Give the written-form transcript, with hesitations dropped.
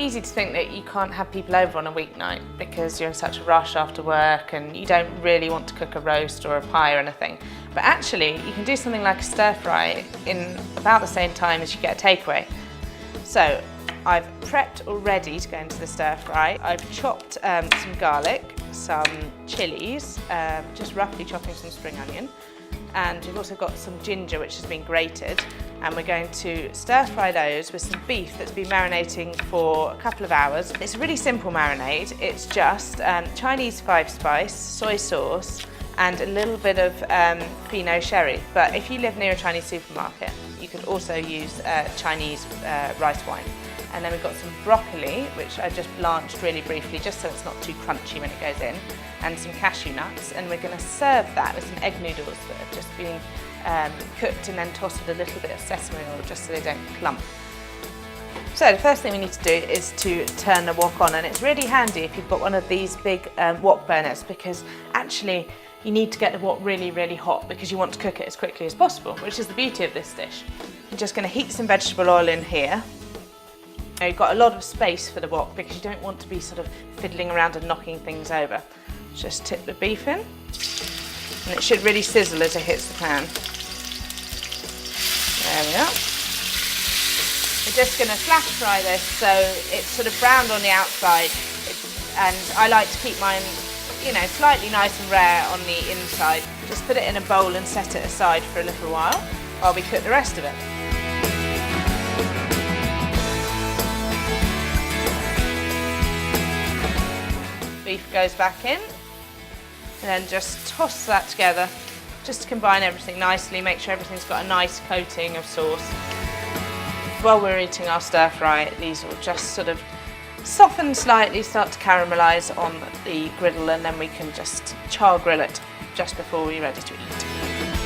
easy to think that you can't have people over on a weeknight because you're in such a rush after work and you don't really want to cook a roast or a pie or anything. But actually, you can do something like a stir fry in about the same time as you get a takeaway. So I've prepped all ready to go into the stir fry. I've chopped some garlic, some chilies, just roughly chopping some spring onion. And we've also got some ginger which has been grated, and we're going to stir fry those with some beef that's been marinating for a couple of hours. It's a really simple marinade. It's just Chinese 5-spice, soy sauce and a little bit of Pinot sherry. But if you live near a Chinese supermarket, you could also use Chinese rice wine. And then we've got some broccoli, which I just blanched really briefly, just so it's not too crunchy when it goes in, and some cashew nuts. And we're going to serve that with some egg noodles that have just been cooked and then tossed with a little bit of sesame oil, just so they don't clump. So the first thing we need to do is to turn the wok on, and it's really handy if you've got one of these big wok burners, because actually you need to get the wok really, really hot because you want to cook it as quickly as possible, which is the beauty of this dish. I'm just going to heat some vegetable oil in here. Now you've got a lot of space for the wok because you don't want to be sort of fiddling around and knocking things over. Just tip the beef in, and it should really sizzle as it hits the pan. There we are. We're just going to flash fry this so it's sort of browned on the outside, and I like to keep mine, you know, slightly nice and rare on the inside. Just put it in a bowl and set it aside for a little while we cook the rest of it. Beef goes back in, and then just toss that together just to combine everything nicely, make sure everything's got a nice coating of sauce. While we're eating our stir fry, these will just sort of soften slightly, start to caramelise on the griddle, and then we can just char grill it just before we're ready to eat.